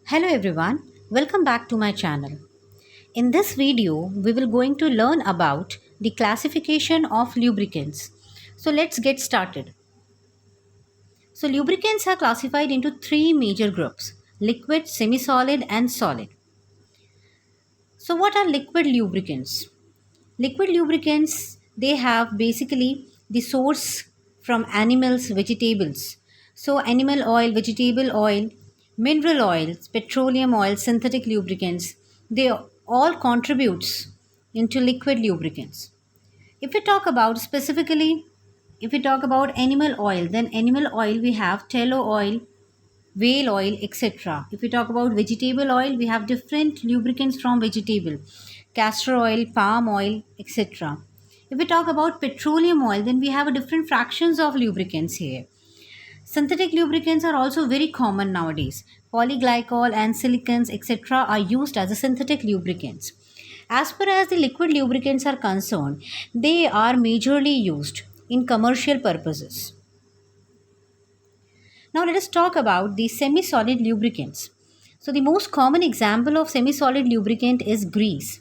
Hello everyone, welcome back to my channel. In this video, we will going to learn about the classification of lubricants. So let's get started. So lubricants are classified into three major groups: liquid, semi-solid and solid. So what are liquid lubricants? Liquid lubricants, they have basically the source from animals, vegetables. So animal oil, vegetable oil, mineral oils, petroleum oil, synthetic lubricants, they all contributes into liquid lubricants. If we talk about specifically, if we talk about animal oil, then animal oil we have tallow oil, whale oil, etc. If we talk about vegetable oil, we have different lubricants from vegetable, castor oil, palm oil, etc. If we talk about petroleum oil, then we have a different fractions of lubricants here. Synthetic lubricants are also very common nowadays. Polyglycol and silicons, etc. are used as a synthetic lubricants. As far as the liquid lubricants are concerned, they are majorly used in commercial purposes. Now let us talk about the semi-solid lubricants. So the most common example of semi-solid lubricant is grease.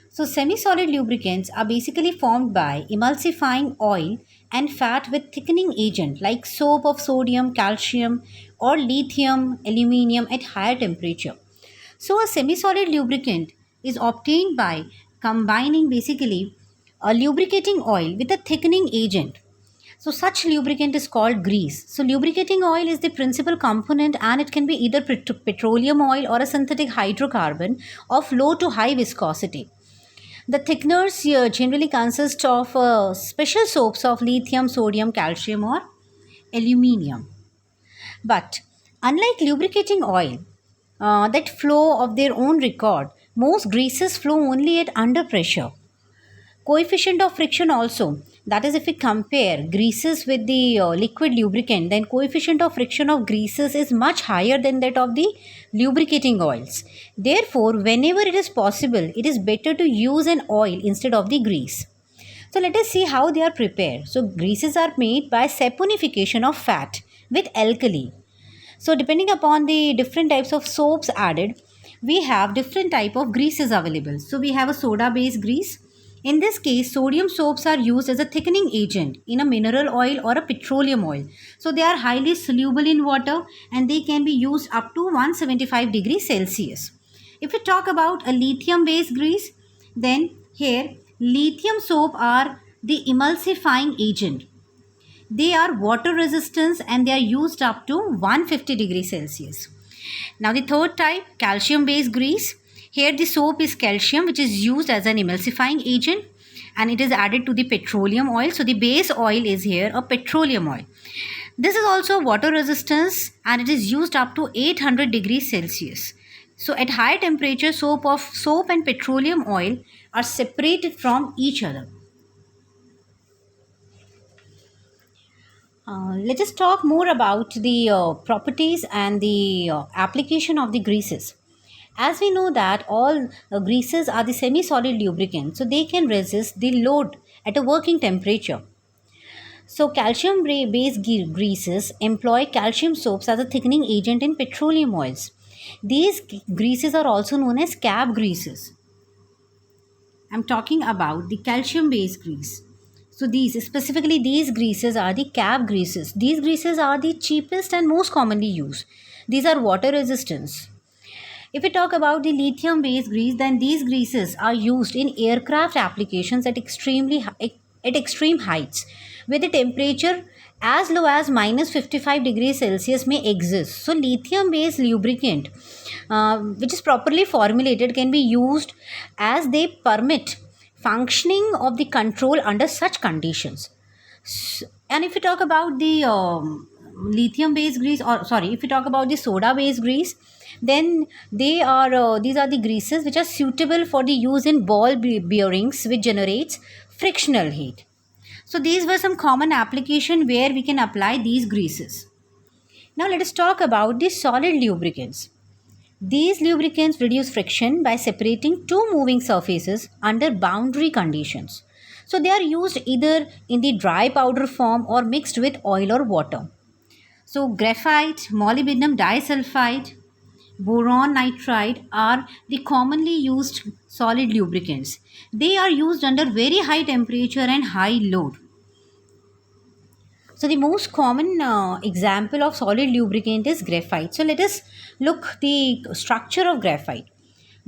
So semi-solid lubricants are basically formed by emulsifying oil and fat with thickening agent like soap of sodium, calcium or lithium, aluminium at higher temperature. So a semi-solid lubricant is obtained by combining basically a lubricating oil with a thickening agent. So such lubricant is called grease. So lubricating oil is the principal component and it can be either petroleum oil or a synthetic hydrocarbon of low to high viscosity. The thickeners here generally consist of special soaps of lithium, sodium, calcium or aluminium. But unlike lubricating oil that flow of their own record, most greases flow only at under pressure. Coefficient of friction also, that is if we compare greases with the liquid lubricant, then coefficient of friction of greases is much higher than that of the lubricating oils. Therefore, whenever it is possible, it is better to use an oil instead of the grease. So let us see how they are prepared. So greases are made by saponification of fat with alkali. So depending upon the different types of soaps added, we have different type of greases available. So we have a soda based grease. In this case, sodium soaps are used as a thickening agent in a mineral oil or a petroleum oil. So they are highly soluble in water and they can be used up to 175 degrees Celsius. If we talk about a lithium based grease, then here lithium soap are the emulsifying agent. They are water resistant and they are used up to 150 degrees Celsius. Now the third type, calcium based grease. Here the soap is calcium which is used as an emulsifying agent and it is added to the petroleum oil. So the base oil is here a petroleum oil. This is also water resistance and it is used up to 800 degrees Celsius. So at high temperature, soap and petroleum oil are separated from each other. Let us talk more about the properties and the application of the greases. As we know that all greases are the semi-solid lubricants, so they can resist the load at a working temperature. So calcium-based greases employ calcium soaps as a thickening agent in petroleum oils. These greases are also known as cab greases. I'm talking about the calcium-based grease. So these greases are the cab greases. These greases are the cheapest and most commonly used. These are water resistance. If we talk about the lithium based grease, then these greases are used in aircraft applications at extreme heights where the temperature as low as minus 55 degrees Celsius may exist. So lithium based lubricant which is properly formulated can be used as they permit functioning of the control under such conditions. And if we talk about the lithium based grease, or sorry, if we talk about the soda based grease, then these are the greases which are suitable for the use in ball bearings which generates frictional heat. So these were some common application where we can apply these greases. Now let us talk about the solid lubricants. These lubricants reduce friction by separating two moving surfaces under boundary conditions. So they are used either in the dry powder form or mixed with oil or water. So graphite, molybdenum disulfide, boron nitride are the commonly used solid lubricants. They are used under very high temperature and high load. So the most common example of solid lubricant is graphite. So let us look the structure of graphite.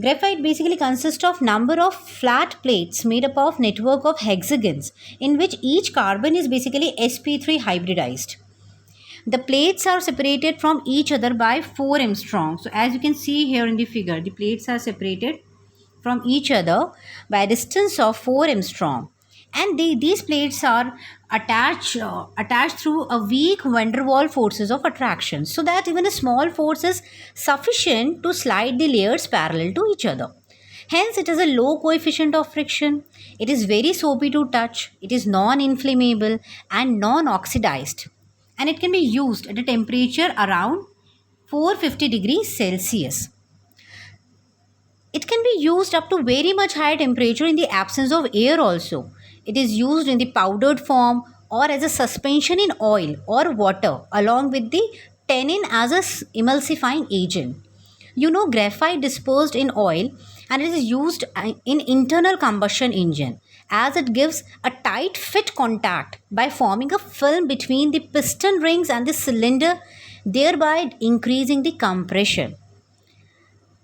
Graphite basically consists of number of flat plates made up of network of hexagons in which each carbon is basically sp3 hybridized. The plates are separated from each other by 4 angstrom. So as you can see here in the figure, the plates are separated from each other by a distance of 4 angstrom, and these plates are attached through a weak van der Waals forces of attraction, so that even a small force is sufficient to slide the layers parallel to each other. Hence, it has a low coefficient of friction. It is very soapy to touch. It is non-inflammable and non-oxidized, and it can be used at a temperature around 450 degrees Celsius. It can be used up to very much higher temperature in the absence of air also. It is used in the powdered form or as a suspension in oil or water along with the tannin as a emulsifying agent. You know, graphite dispersed in oil, and it is used in internal combustion engine as it gives a tight fit contact by forming a film between the piston rings and the cylinder, thereby increasing the compression.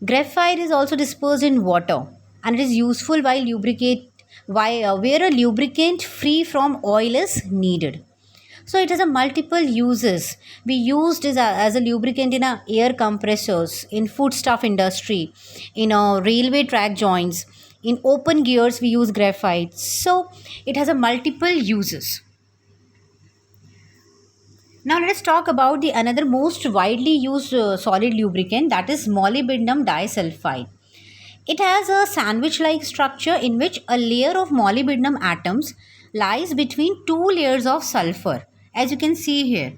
Graphite is also dispersed in water, and it is useful while where a lubricant free from oil is needed. So it has a multiple uses. We used it as a lubricant in a air compressors, in foodstuff industry, in a railway track joints, in open gears we use graphite. So it has a multiple uses. Now let us talk about the another most widely used solid lubricant, that is molybdenum disulfide. It has a sandwich-like structure in which a layer of molybdenum atoms lies between two layers of sulfur, as you can see here.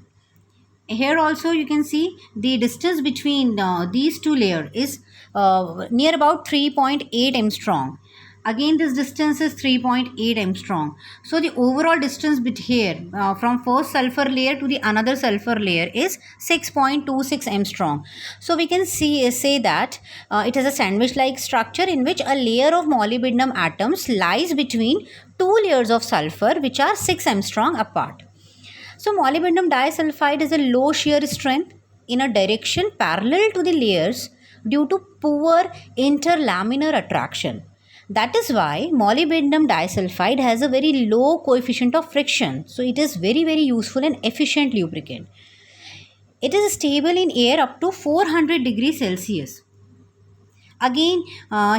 Here also you can see the distance between these two layers is near about 3.8 angstrom. Again, this distance is 3.8 angstrom. So the overall distance here from first sulfur layer to the another sulfur layer is 6.26 angstrom. So we can say that it has a sandwich-like structure in which a layer of molybdenum atoms lies between two layers of sulfur which are 6 angstrom apart. So molybdenum disulfide is a low shear strength in a direction parallel to the layers due to poor interlaminar attraction. That is why molybdenum disulfide has a very low coefficient of friction. So it is very useful and efficient lubricant. It is stable in air up to 400 degrees Celsius. Again,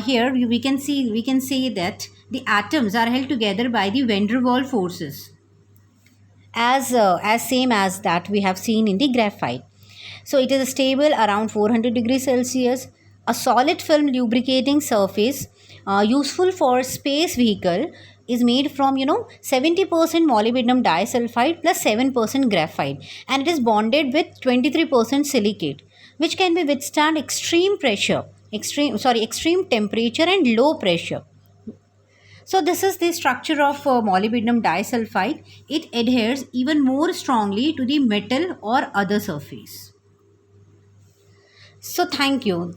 here we can say that the atoms are held together by the van der Waals forces, as same as that we have seen in the graphite. So it is stable around 400 degrees Celsius. A solid film lubricating surface useful for space vehicle is made from 70% molybdenum disulfide plus 7% graphite, and it is bonded with 23% silicate, which can be withstand extreme temperature and low pressure. So this is the structure of molybdenum disulfide. It adheres even more strongly to the metal or other surface. So thank you.